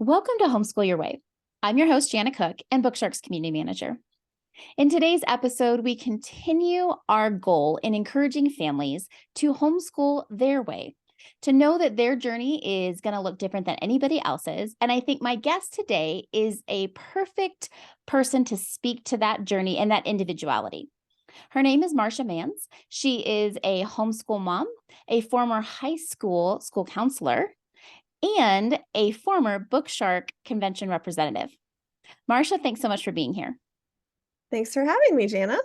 Welcome to Homeschool Your Way. I'm your host, Janna Cook, and Bookshark's community manager. In today's episode, we continue our goal in encouraging families to homeschool their way, to know that their journey is going to look different than anybody else's. And I think my guest today is a perfect person to speak to that journey and that individuality. Her name is Marcia Manz. She is a homeschool mom, a former high school counselor, and a former Bookshark convention representative. Marcia, thanks so much for being here. Thanks for having me, Janna.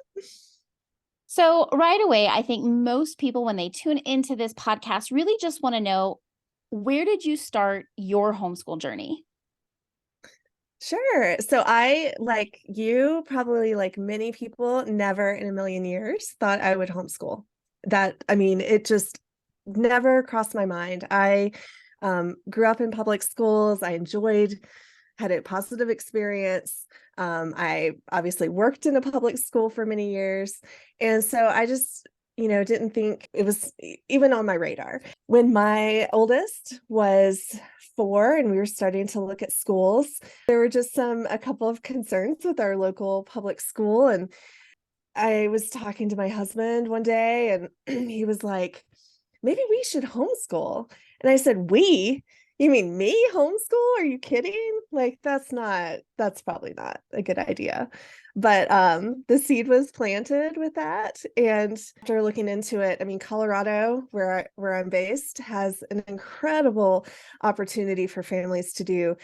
So right away, I think most people, when they tune into this podcast, really just want to know, where did you start your homeschool journey? Sure. So I, like you, probably like many people, never in a million years thought I would homeschool. It just never crossed my mind. I grew up in public schools. Had a positive experience. I obviously worked in a public school for many years. And so I just, didn't think it was even on my radar. When my oldest was 4 and we were starting to look at schools, there were just a couple of concerns with our local public school. And I was talking to my husband one day and he was like, maybe we should homeschool. And I said, we? You mean me homeschool? Are you kidding? Like, that's probably not a good idea. But the seed was planted with that. And after looking into it, Colorado, where I'm based, has an incredible opportunity for families to do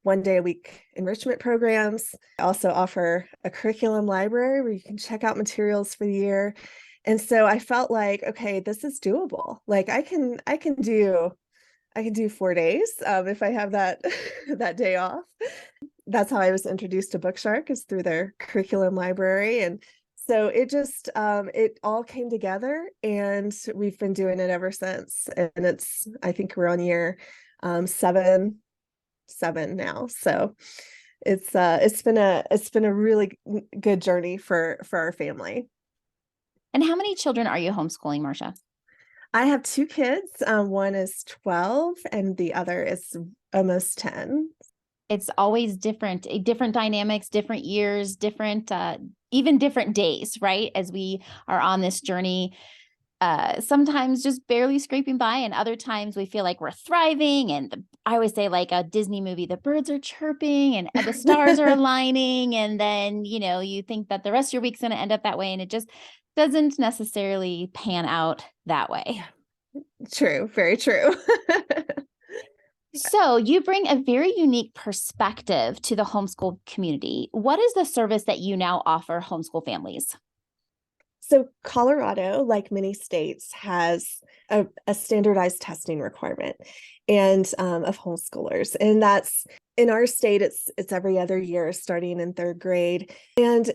1 day a week enrichment programs. I also offer a curriculum library where you can check out materials for the year. And so I felt like, okay, this is doable. Like I can do 4 days if I have that that day off. That's how I was introduced to Bookshark, is through their curriculum library. And so it just it all came together, and we've been doing it ever since. And I think we're on year 7 now. So it's been a really good journey for our family. And how many children are you homeschooling, Marcia? I have 2 kids. One is 12 and the other is almost 10. It's always different dynamics, different years, even different days, right? As we are on this journey, sometimes just barely scraping by, and other times we feel like we're thriving. And I always say, like a Disney movie, the birds are chirping and the stars are aligning. And then, you think that the rest of your week's going to end up that way. And it just doesn't necessarily pan out that way. True. Very true. So you bring a very unique perspective to the homeschool community. What is the service that you now offer homeschool families? So Colorado, like many states, has a standardized testing requirement and of homeschoolers. And that's, in our state, it's every other year starting in 3rd grade. And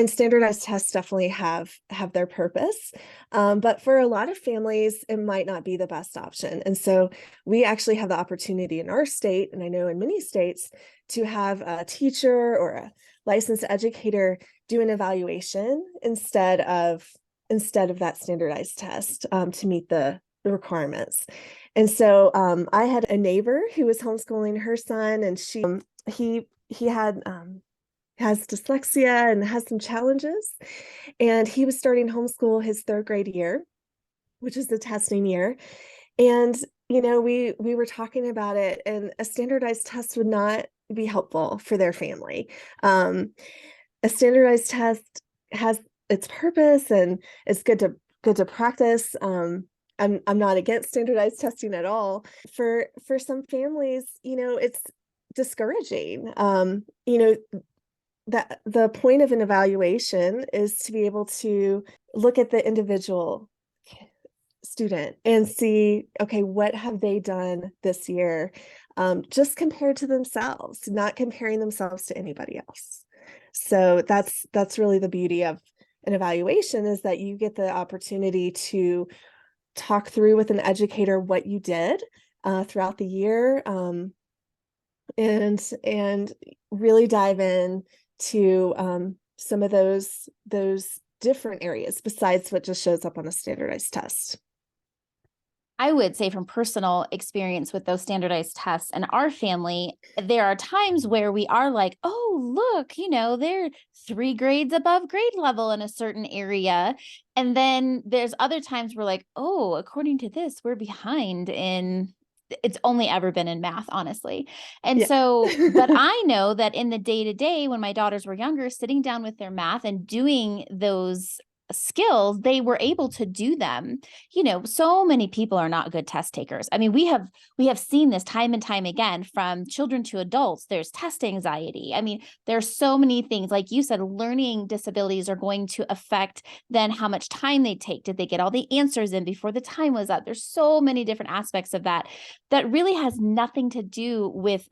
standardized tests definitely have their purpose. But for a lot of families, it might not be the best option. And so we actually have the opportunity in our state, and I know in many states, to have a teacher or a licensed educator do an evaluation instead of that standardized test to meet the requirements. And so I had a neighbor who was homeschooling her son, and he has dyslexia and has some challenges, and he was starting homeschool his 3rd grade year, which is the testing year. And we were talking about it, and a standardized test would not be helpful for their family. A standardized test has its purpose, and it's good to practice. I'm not against standardized testing at all. For some families, it's discouraging. That the point of an evaluation is to be able to look at the individual student and see, okay, what have they done this year, just compared to themselves, not comparing themselves to anybody else. So that's really the beauty of an evaluation, is that you get the opportunity to talk through with an educator what you did throughout the year, and really dive in to some of those different areas besides what just shows up on a standardized test. I would say from personal experience with those standardized tests and our family, there are times where we are like, oh, look, they're 3 grades above grade level in a certain area. And then there's other times we're like, oh, according to this, we're behind in it's only ever been in math, honestly. And Yeah. so, but I know that in the day to day, when my daughters were younger, sitting down with their math and doing those skills, they were able to do them. So many people are not good test takers. I mean, we have seen this time and time again, from children to adults. There's test anxiety. I mean, there's so many things. Like you said, learning disabilities are going to affect then how much time they take. Did they get all the answers in before the time was up? There's so many different aspects of that really has nothing to do with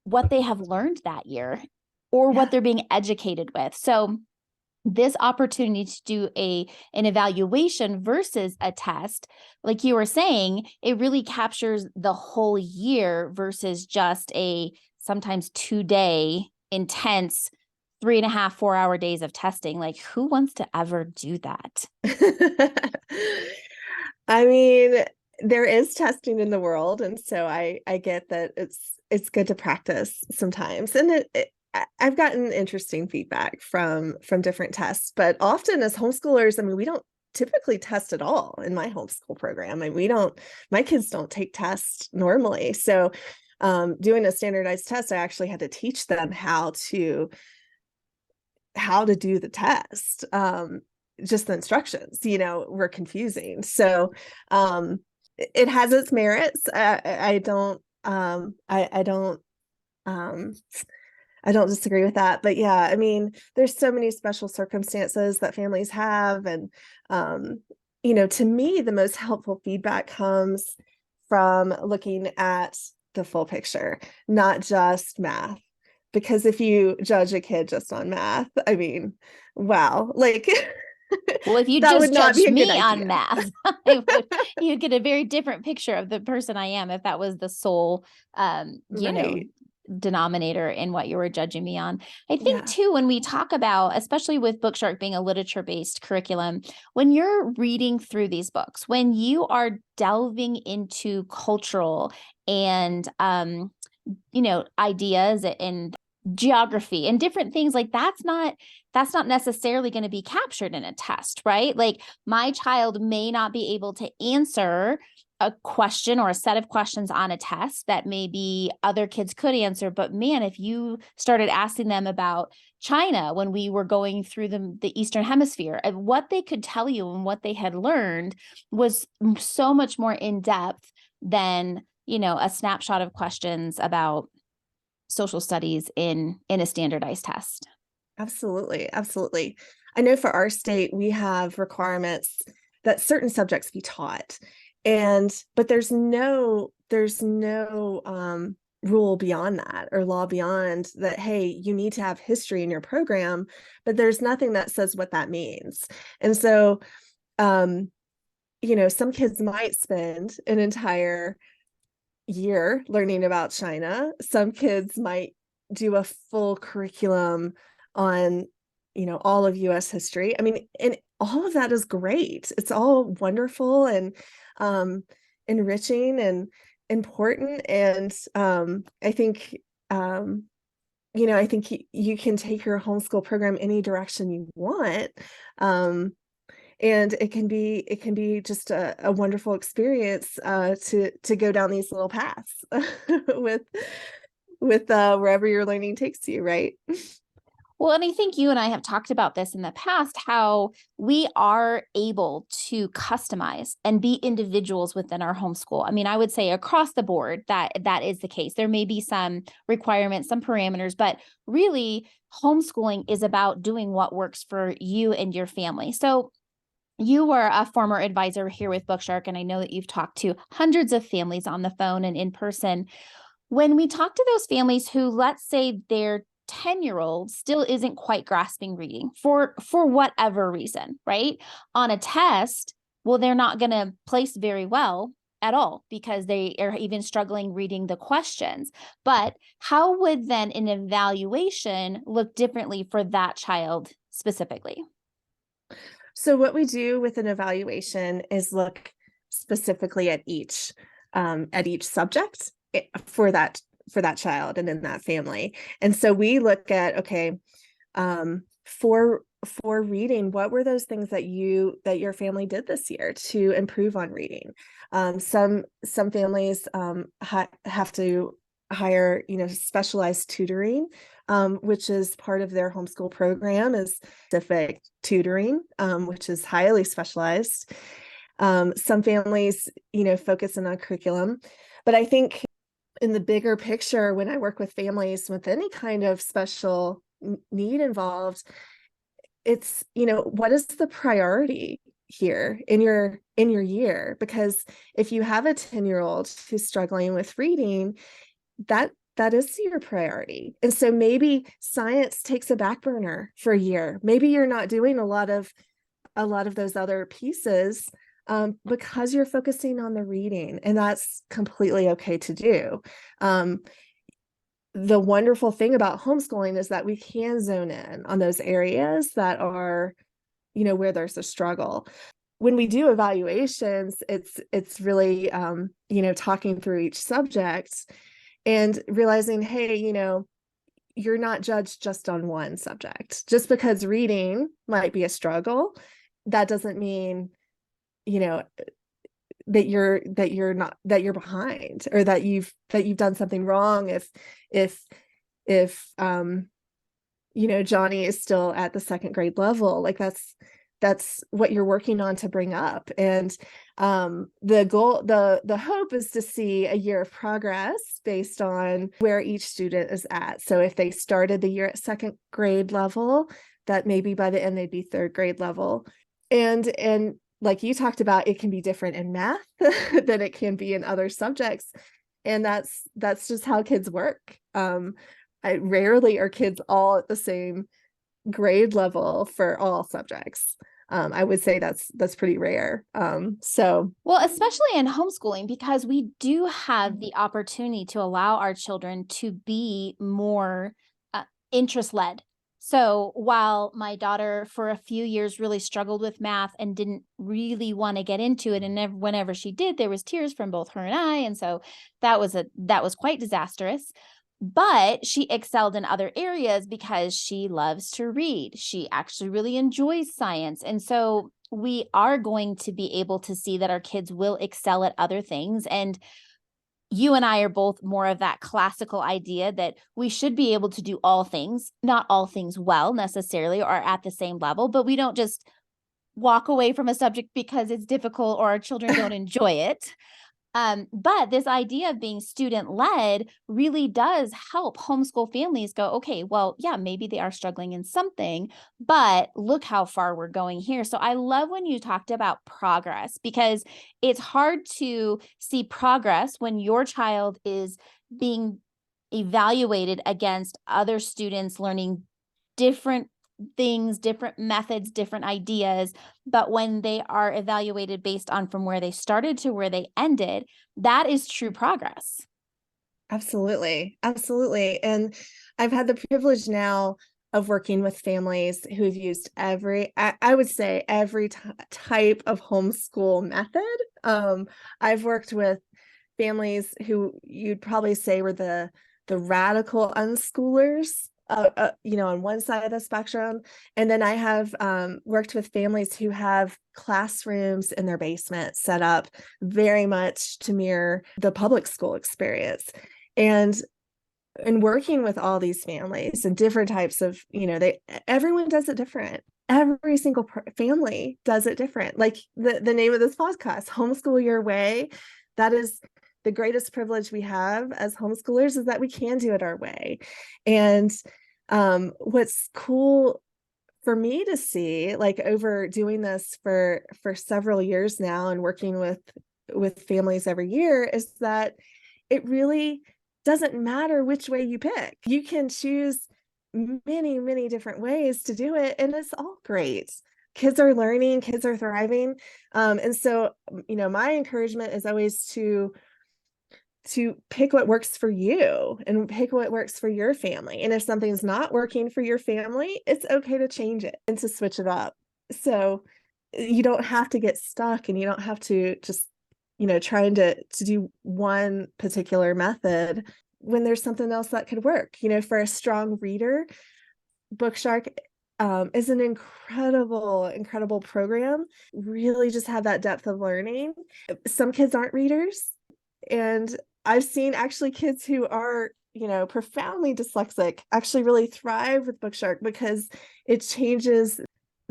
what they have learned that year or what they're being educated with. So this opportunity to do an evaluation versus a test, like you were saying, it really captures the whole year versus just a sometimes 2-day intense 3.5, 4-hour days of testing. Like, who wants to ever do that? I mean, there is testing in the world, and so I get that it's good to practice sometimes, and I've gotten interesting feedback from different tests, but often as homeschoolers, I mean, we don't typically test at all in my homeschool program. I mean, my kids don't take tests normally. So doing a standardized test, I actually had to teach them how to do the test. Just the instructions, were confusing. So it has its merits. I don't disagree with that, but yeah, I mean, there's so many special circumstances that families have. And, to me, the most helpful feedback comes from looking at the full picture, not just math. Because if you judge a kid just on math, I mean, wow, like, well, if you that just would not be judged a good me on idea. math, you'd get a very different picture of the person I am if that was the sole, Right. denominator in what you were judging me on. I think Yeah. too, when we talk about, especially with Bookshark being a literature-based curriculum, when you're reading through these books, when you are delving into cultural and, ideas and geography and different things, like that's not necessarily going to be captured in a test, right? Like, my child may not be able to answer a question or a set of questions on a test that maybe other kids could answer. But man, if you started asking them about China when we were going through the Eastern Hemisphere, and what they could tell you and what they had learned was so much more in depth than, a snapshot of questions about social studies in a standardized test. Absolutely. Absolutely. I know for our state, we have requirements that certain subjects be taught. But there's no rule beyond that, or law beyond that. Hey, you need to have history in your program, but there's nothing that says what that means. And so, some kids might spend an entire year learning about China. Some kids might do a full curriculum on, all of US history. I mean, and all of that is great. It's all wonderful and enriching and important. And I think I think you can take your homeschool program any direction you want. And it can be just a wonderful experience to go down these little paths with wherever your learning takes you, right? Well, and I think you and I have talked about this in the past, how we are able to customize and be individuals within our homeschool. I mean, I would say across the board that is the case. There may be some requirements, some parameters, but really homeschooling is about doing what works for you and your family. So you were a former advisor here with Bookshark, and I know that you've talked to hundreds of families on the phone and in person. When we talk to those families who, let's say, their 10-year-old still isn't quite grasping reading for whatever reason, right? On a test, well, they're not going to place very well at all because they are even struggling reading the questions. But how would then an evaluation look differently for that child specifically? So what we do with an evaluation is look specifically at each subject for that child and in that family. And so we look at, okay, for reading, what were those things that your family did this year to improve on reading? Some families have to hire, specialized tutoring, which is part of their homeschool program, is specific tutoring, which is highly specialized. Some families, focus on curriculum, but I think in the bigger picture, when I work with families with any kind of special need involved, it's, what is the priority here in your year? Because if you have a 10-year-old who's struggling with reading, that is your priority. And so maybe science takes a back burner for a year. Maybe you're not doing a lot of those other pieces, because you're focusing on the reading, and that's completely okay to do. The wonderful thing about homeschooling is that we can zone in on those areas that are, where there's a struggle. When we do evaluations, it's really, talking through each subject and realizing, hey, you're not judged just on one subject. Just because reading might be a struggle, that doesn't mean, that you're behind, or that you've done something wrong if Johnny is still at the second grade level. Like that's what you're working on to bring up. And the goal, the hope is to see a year of progress based on where each student is at. So if they started the year at second grade level, that maybe by the end they'd be third grade level. And like you talked about, it can be different in math than it can be in other subjects. And that's just how kids work. Rarely are kids all at the same grade level for all subjects. I would say that's pretty rare. Well, especially in homeschooling, because we do have the opportunity to allow our children to be more interest-led. So while my daughter for a few years really struggled with math and didn't really want to get into it, and whenever she did, there was tears from both her and I. And so that was quite disastrous. But she excelled in other areas because she loves to read. She actually really enjoys science. And so we are going to be able to see that our kids will excel at other things. And you and I are both more of that classical idea that we should be able to do all things, not all things well necessarily or at the same level, but we don't just walk away from a subject because it's difficult or our children don't enjoy it. But this idea of being student-led really does help homeschool families go, okay, well, yeah, maybe they are struggling in something, but look how far we're going here. So I love when you talked about progress, because it's hard to see progress when your child is being evaluated against other students learning different things, different methods, different ideas. But when they are evaluated based on from where they started to where they ended, that is true progress. Absolutely. Absolutely. And I've had the privilege now of working with families who've used I would say every type of homeschool method. I've worked with families who you'd probably say were the radical unschoolers, on one side of the spectrum. And then I have worked with families who have classrooms in their basement set up very much to mirror the public school experience. And working with all these families and different types of, everyone does it different. Every single family does it different. Like the name of this podcast, Homeschool Your Way. That is the greatest privilege we have as homeschoolers, is that we can do it our way. And what's cool for me to see, like over doing this for several years now and working with families every year, is that it really doesn't matter which way you pick. You can choose many, many different ways to do it, and it's all great. Kids are learning, kids are thriving. And so, my encouragement is always to pick what works for you and pick what works for your family. And if something's not working for your family, it's okay to change it and to switch it up. So you don't have to get stuck, and you don't have to just trying to do one particular method when there's something else that could work. For a strong reader, Bookshark is an incredible program. Really just have that depth of learning. Some kids aren't readers, and I've seen actually kids who are, profoundly dyslexic actually really thrive with Bookshark because it changes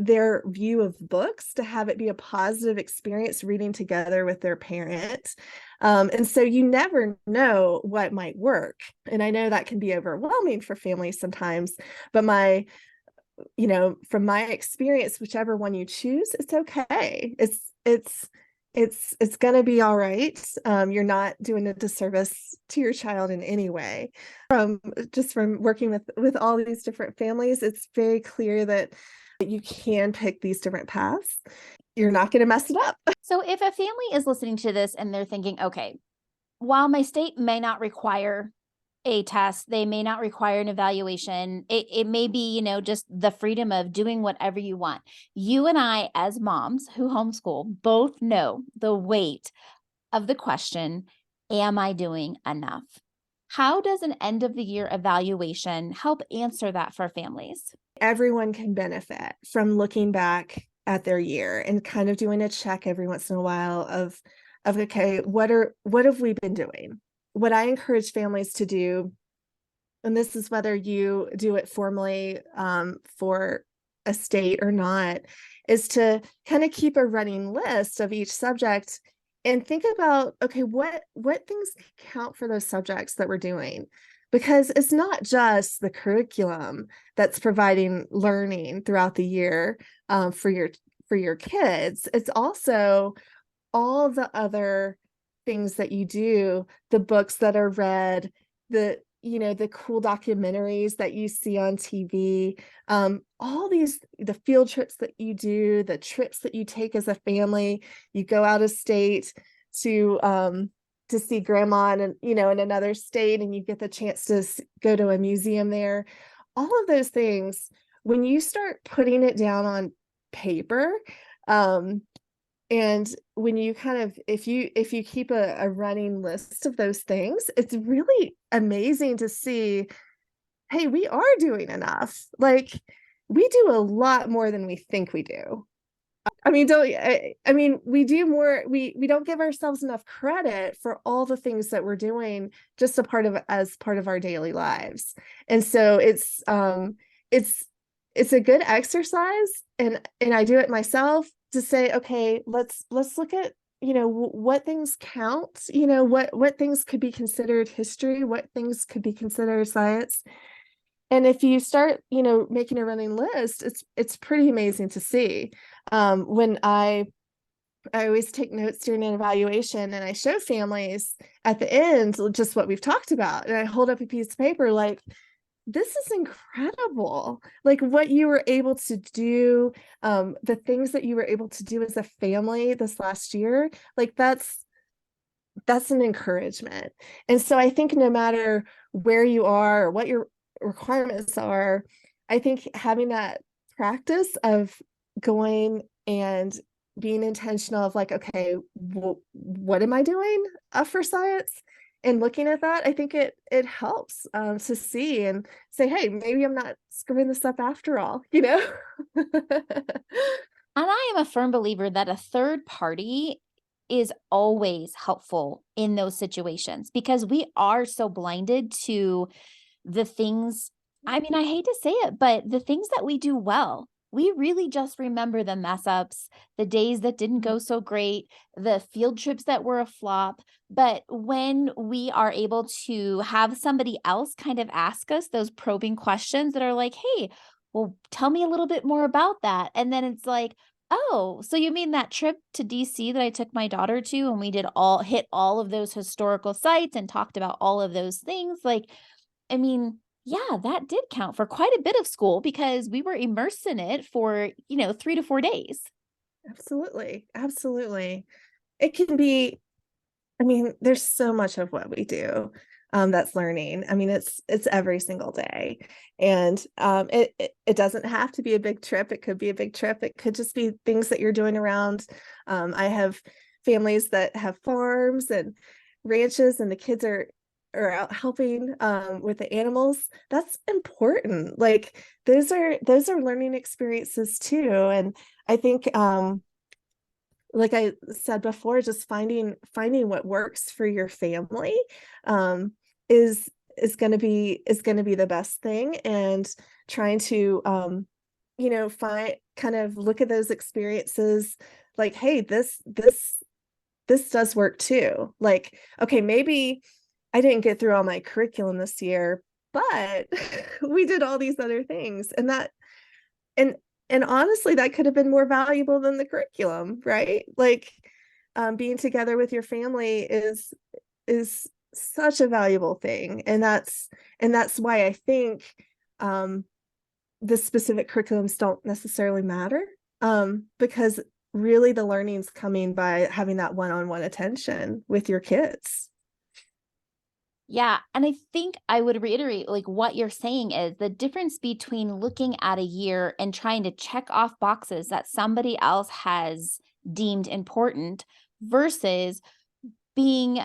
their view of books to have it be a positive experience reading together with their parent. And so you never know what might work. And I know that can be overwhelming for families sometimes, but from my experience, whichever one you choose, it's okay. It's going to be all right. You're not doing a disservice to your child in any way. From working with all these different families, it's very clear that you can pick these different paths. You're not going to mess it up. So if a family is listening to this and they're thinking, okay, while my state may not require a test, they may not require an evaluation, it may be, just the freedom of doing whatever you want. You and I, as moms who homeschool, both know the weight of the question, am I doing enough? How does an end of the year evaluation help answer that for families? Everyone can benefit from looking back at their year and kind of doing a check every once in a while of okay, what have we been doing? What I encourage families to do, and this is whether you do it formally for a state or not, is to kind of keep a running list of each subject and think about, okay, what things count for those subjects that we're doing? Because it's not just the curriculum that's providing learning throughout the year for your kids. It's also all the other things that you do, the books that are read, the cool documentaries that you see on TV, all these, the field trips that you do, the trips that you take as a family, you go out of state to see grandma and in another state, and you get the chance to go to a museum there. All of those things, when you start putting it down on paper, and when you kind of, if you keep a running list of those things, it's really amazing to see, hey, we are doing enough. Like, we do a lot more than we think we do. We do more. We don't give ourselves enough credit for all the things that we're doing just as part of our daily lives. And so it's a good exercise, and I do it myself to say, okay, let's look at what things count, what things could be considered history, what things could be considered science. And if you start making a running list, it's pretty amazing to see. When I always take notes during an evaluation, and I show families at the end just what we've talked about, and I hold up a piece of paper like, this is incredible. Like, what you were able to do, the things that you were able to do as a family this last year, like that's an encouragement. And so I think no matter where you are or what your requirements are, I think having that practice of going and being intentional of like, okay, what am I doing for science? And looking at that, I think it helps to see and say, hey, maybe I'm not screwing this up after all, And I am a firm believer that a third party is always helpful in those situations, because we are so blinded to the things. I mean, I hate to say it, but the things that we do well, we really just remember the mess ups, the days that didn't go so great, the field trips that were a flop. But when we are able to have somebody else kind of ask us those probing questions that are like, hey, well, tell me a little bit more about that. And then it's like, oh, so you mean that trip to DC that I took my daughter to, and we hit all of those historical sites and talked about all of those things? Like, I mean, yeah, that did count for quite a bit of school because we were immersed in it for, 3 to 4 days. Absolutely. It can be, there's so much of what we do that's learning. It's every single day. And it doesn't have to be a big trip. It could be a big trip. It could just be things that you're doing around. I have families that have farms and ranches, and the kids are out helping with the animals. That's important. Like those are learning experiences too. And I think like I said before, just finding what works for your family is going to be the best thing. And trying to find, kind of look at those experiences like, hey, this does work too. Like, okay, maybe I didn't get through all my curriculum this year, but we did all these other things, and that and honestly, that could have been more valuable than the curriculum, right? Like, being together with your family is such a valuable thing, and that's why I think the specific curriculums don't necessarily matter, because really the learning's coming by having that one-on-one attention with your kids. Yeah. And I think I would reiterate, like, what you're saying is the difference between looking at a year and trying to check off boxes that somebody else has deemed important versus being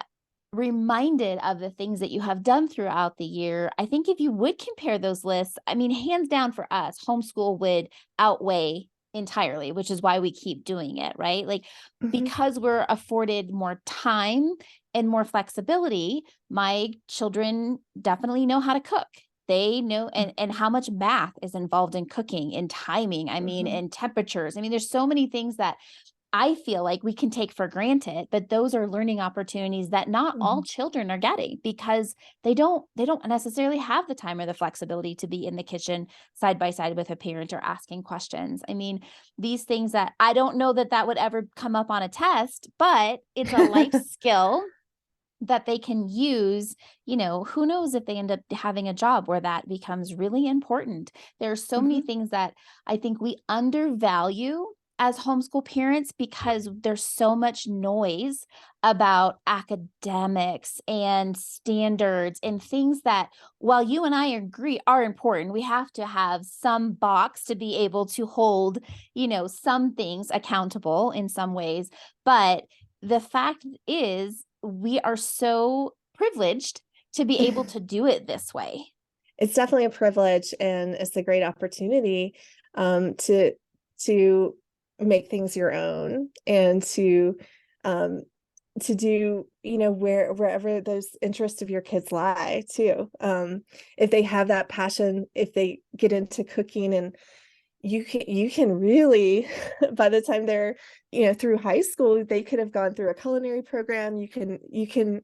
reminded of the things that you have done throughout the year. I think if you would compare those lists, I mean, hands down for us, homeschool would outweigh entirely, which is why we keep doing it, right? Like, because we're afforded more time and more flexibility, my children definitely know how to cook. They know, and how much math is involved in cooking and timing. I mean, and temperatures. I mean, there's so many things that I feel like we can take for granted, but those are learning opportunities that not all children are getting because they don't necessarily have the time or the flexibility to be in the kitchen side by side with a parent or asking questions. I mean, these things that I don't know that would ever come up on a test, but it's a life skill that they can use. Who knows if they end up having a job where that becomes really important. There are so many things that I think we undervalue as homeschool parents because there's so much noise about academics and standards and things that, while you and I agree are important, we have to have some box to be able to hold, some things accountable in some ways. But the fact is, we are so privileged to be able to do it this way. It's definitely a privilege, and it's a great opportunity to make things your own, and to do, wherever those interests of your kids lie too. If they have that passion, if they get into cooking, and you can really, by the time they're, through high school, they could have gone through a culinary program. You can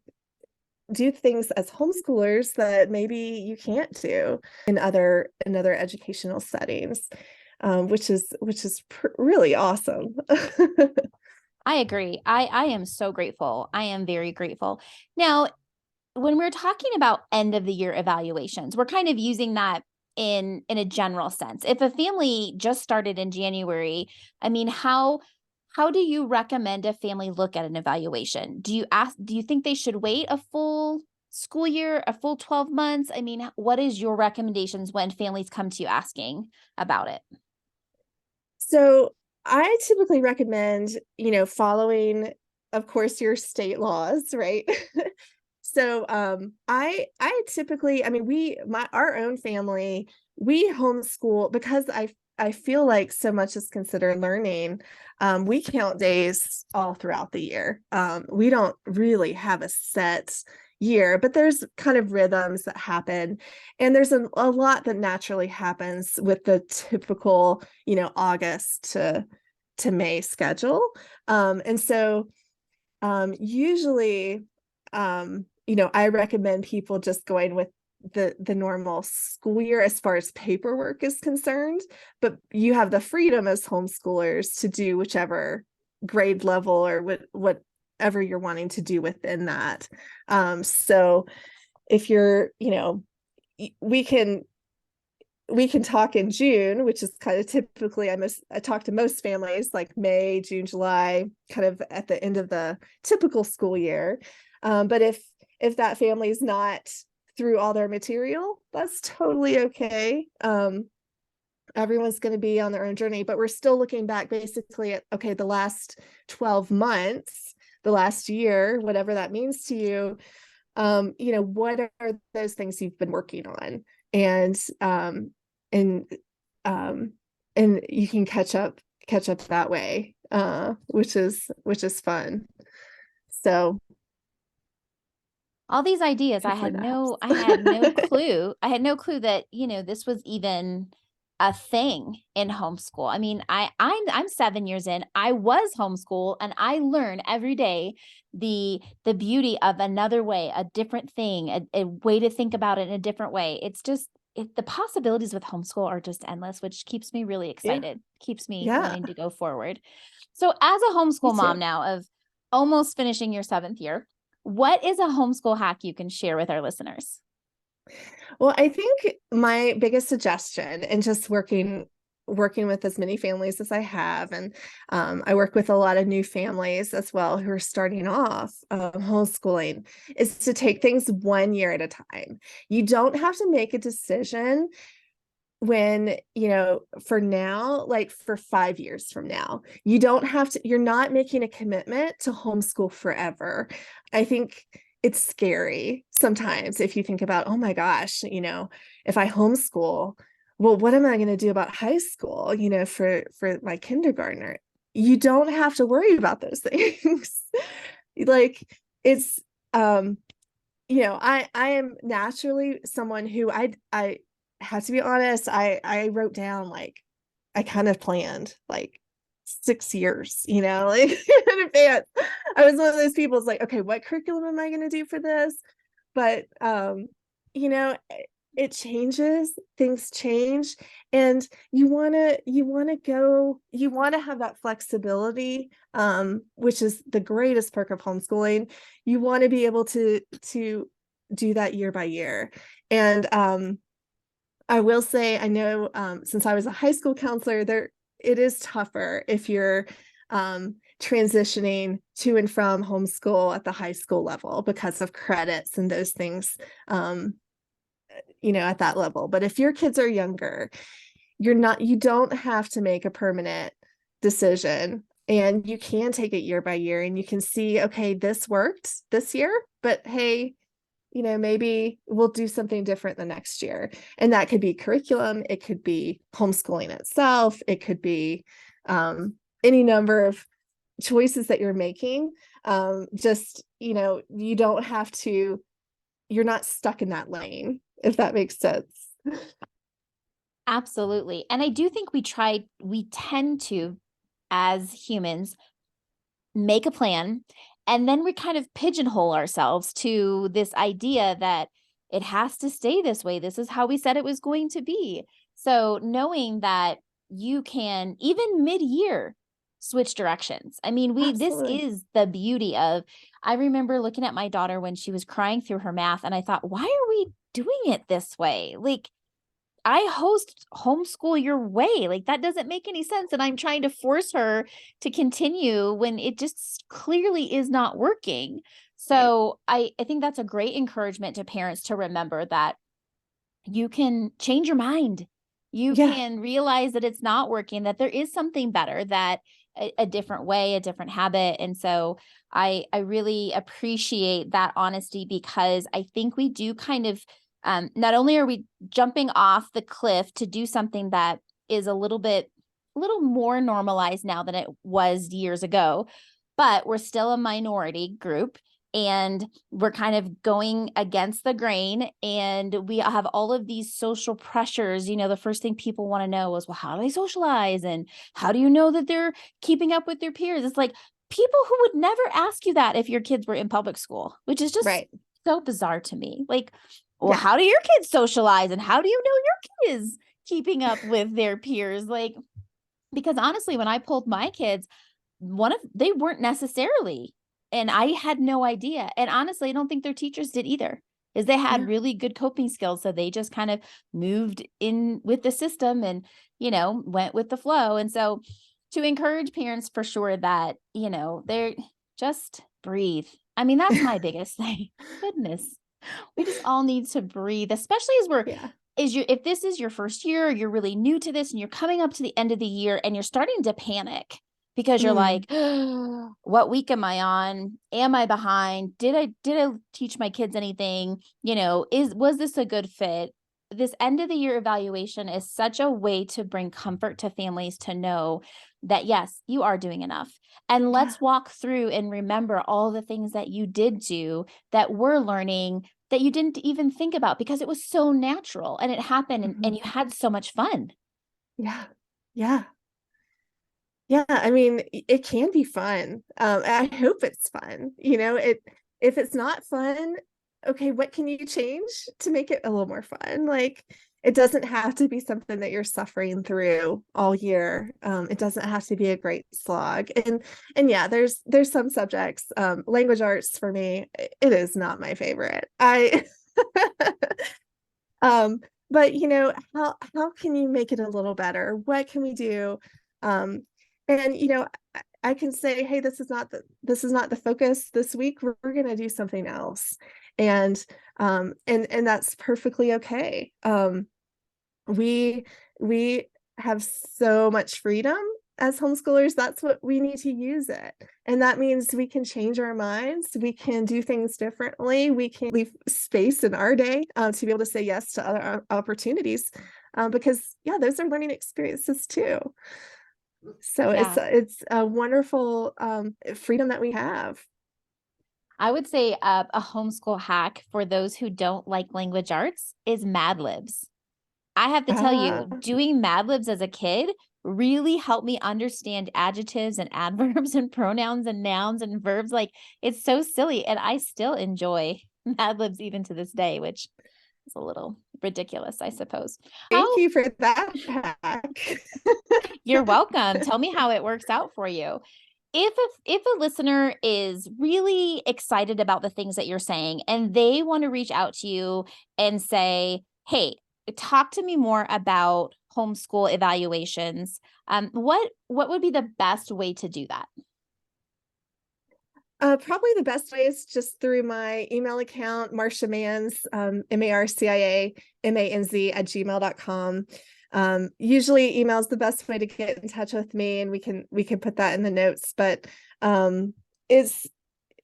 do things as homeschoolers that maybe you can't do in other educational settings, which is really awesome. I agree. I am so grateful. I am very grateful. Now, when we're talking about end of the year evaluations, we're kind of using that in a general sense. If a family just started in January, I mean, how do you recommend a family look at an evaluation? Do you think they should wait a full school year, a full 12 months? I mean, what is your recommendations when families come to you asking about it? So I typically recommend, following, of course, your state laws, right? So I typically, I mean, our own family, we homeschool because I feel like so much is considered learning. We count days all throughout the year. We don't really have a set year, but there's kind of rhythms that happen, and there's a lot that naturally happens with the typical, August to May schedule. And so usually, I recommend people just going with the normal school year as far as paperwork is concerned, but you have the freedom as homeschoolers to do whichever grade level or whatever you're wanting to do within that. So if you're, we can talk in June, which is kind of typically, I talk to most families like May, June, July, kind of at the end of the typical school year. But if that family is not through all their material, that's totally okay. Everyone's going to be on their own journey, but we're still looking back basically at, okay, the last 12 months, the last year, whatever that means to you, what are those things you've been working on? And and um and you can catch up that way, which is fun. So All these ideas, I hopefully had that no, helps. I had no clue. I had no clue that, this was even a thing in homeschool. I mean, I'm 7 years in. I was homeschool, and I learn every day the beauty of another way, a different thing, a way to think about it in a different way. It's just the possibilities with homeschool are just endless, which keeps me really excited, keeps me Yeah, wanting to go forward. So as a me homeschool mom too. now of almost finishing your 7th year, what is a homeschool hack you can share with our listeners? Well, I think my biggest suggestion, and just working with as many families as I have, and I work with a lot of new families as well who are starting off homeschooling, is to take things 1 year at a time. You don't have to make a decision when, for now, like for 5 years from now. You don't have to, you're not making a commitment to homeschool forever. I think it's scary sometimes if you think about, oh my gosh, if I homeschool, well, what am I going to do about high school, for my kindergartner? You don't have to worry about those things. Like, it's I am naturally someone who I have to be honest, I wrote down, like, I kind of planned like 6 years, like in advance. I was one of those people who's like, okay, what curriculum am I going to do for this? But you know, it changes, things change, and you want to have that flexibility, which is the greatest perk of homeschooling. You want to be able to do that year by year. And I will say, I know, since I was a high school counselor, it is tougher if you're transitioning to and from homeschool at the high school level because of credits and those things, at that level. But if your kids are younger, you don't have to make a permanent decision, and you can take it year by year, and you can see, okay, this worked this year, but hey, maybe we'll do something different the next year. And that could be curriculum, it could be homeschooling itself, it could be any number of choices that you're making. Just, you don't have to, you're not stuck in that lane, if that makes sense. Absolutely. And I do think we tend to, as humans, make a plan, and then we kind of pigeonhole ourselves to this idea that it has to stay this way. This is how we said it was going to be. So knowing that you can, even mid-year, switch directions. I mean, this Absolutely. is the beauty of, I remember looking at my daughter when she was crying through her math, and I thought, why are we doing it this way? Like, I homeschool your way. Like, that doesn't make any sense. And I'm trying to force her to continue when it just clearly is not working. Right. So I think that's a great encouragement to parents to remember that you can change your mind. You Yeah, can realize that it's not working, that there is something better, that a different way, a different habit. And so I really appreciate that honesty, because I think we do kind of, not only are we jumping off the cliff to do something that is a little more normalized now than it was years ago, but we're still a minority group, and we're kind of going against the grain, and we have all of these social pressures. The first thing people want to know is, well, how do they socialize? And how do you know that they're keeping up with their peers? It's like, people who would never ask you that if your kids were in public school, which is just right. so bizarre to me. Like, well, Yeah. how do your kids socialize? And how do you know your kid is keeping up with their peers? Like, because honestly, when I pulled my kids, they weren't necessarily, and I had no idea. And honestly, I don't think their teachers did either, is they had Yeah. really good coping skills. So they just kind of moved in with the system and, went with the flow. And so, to encourage parents for sure that, they're just breathe. I mean, that's my biggest thing. Goodness. We just all need to breathe, especially as Yeah. if this is your first year, or you're really new to this and you're coming up to the end of the year and you're starting to panic because you're Mm, like, what week am I on? Am I behind? Did I teach my kids anything? Was this a good fit? This end of the year evaluation is such a way to bring comfort to families to know that, yes, you are doing enough. And yeah. let's walk through and remember all the things that you did do that we're learning that you didn't even think about because it was so natural and it happened and Mhm. you had so much fun. Yeah. Yeah. Yeah, I mean, it can be fun. I hope it's fun. If it's not fun, okay, what can you change to make it a little more fun? Like, it doesn't have to be something that you're suffering through all year. It doesn't have to be a great slog. And yeah, there's some subjects, language arts for me, it is not my favorite. I um, but how can you make it a little better? What can we do? Um, and I can say, hey, this is not the focus this week. We're going to do something else, and and that's perfectly okay. We we have so much freedom as homeschoolers. That's what we need to use it. And that means we can change our minds. We can do things differently. We can leave space in our day to be able to say yes to other opportunities because, yeah, those are learning experiences too. So Yeah. it's a wonderful freedom that we have. I would say a homeschool hack for those who don't like language arts is Mad Libs. I have to tell Ah, you, doing Mad Libs as a kid really helped me understand adjectives and adverbs and pronouns and nouns and verbs. Like, it's so silly. And I still enjoy Mad Libs even to this day, which is a little ridiculous, I suppose. thank How you for that hack. You're welcome. Tell me how it works out for you. If a listener is really excited about the things that you're saying and they want to reach out to you and say, "Hey, talk to me more about homeschool evaluations." What would be the best way to do that? Probably the best way is just through my email account, Marcia Manz, MarciaManz @gmail.com. Usually email is the best way to get in touch with me, and we can put that in the notes. But it's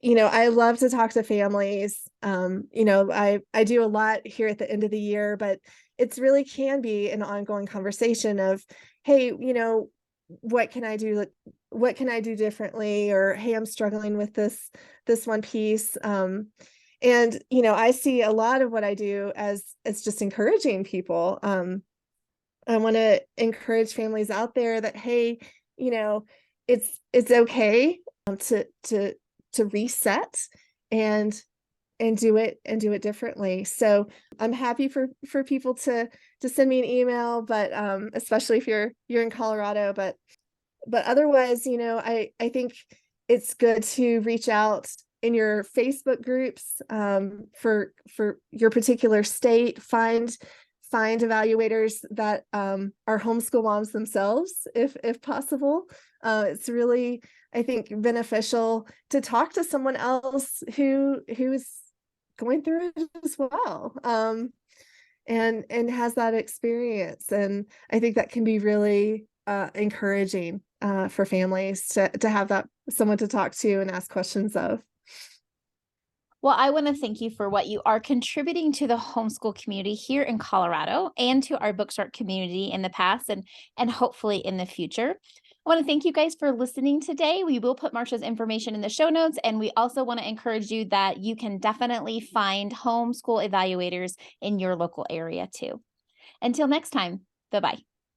I love to talk to families. I do a lot here at the end of the year, but it's really can be an ongoing conversation of, hey, what can I do? What can I do differently? Or, hey, I'm struggling with this one piece. And I see a lot of what I do as just encouraging people. I want to encourage families out there that, hey, you know, it's okay to reset and do it differently. So I'm happy for people to send me an email, but especially if you're in Colorado, but otherwise, I think it's good to reach out in your Facebook groups for your particular state. Find evaluators that are homeschool moms themselves, if possible. It's really, I think, beneficial to talk to someone else who's going through it as well, and has that experience. And I think that can be really encouraging for families to have that someone to talk to and ask questions of. Well, I want to thank you for what you are contributing to the homeschool community here in Colorado and to our Bookstart community in the past and hopefully in the future. I want to thank you guys for listening today. We will put Marcia's information in the show notes, and we also want to encourage you that you can definitely find homeschool evaluators in your local area too. Until next time, bye-bye.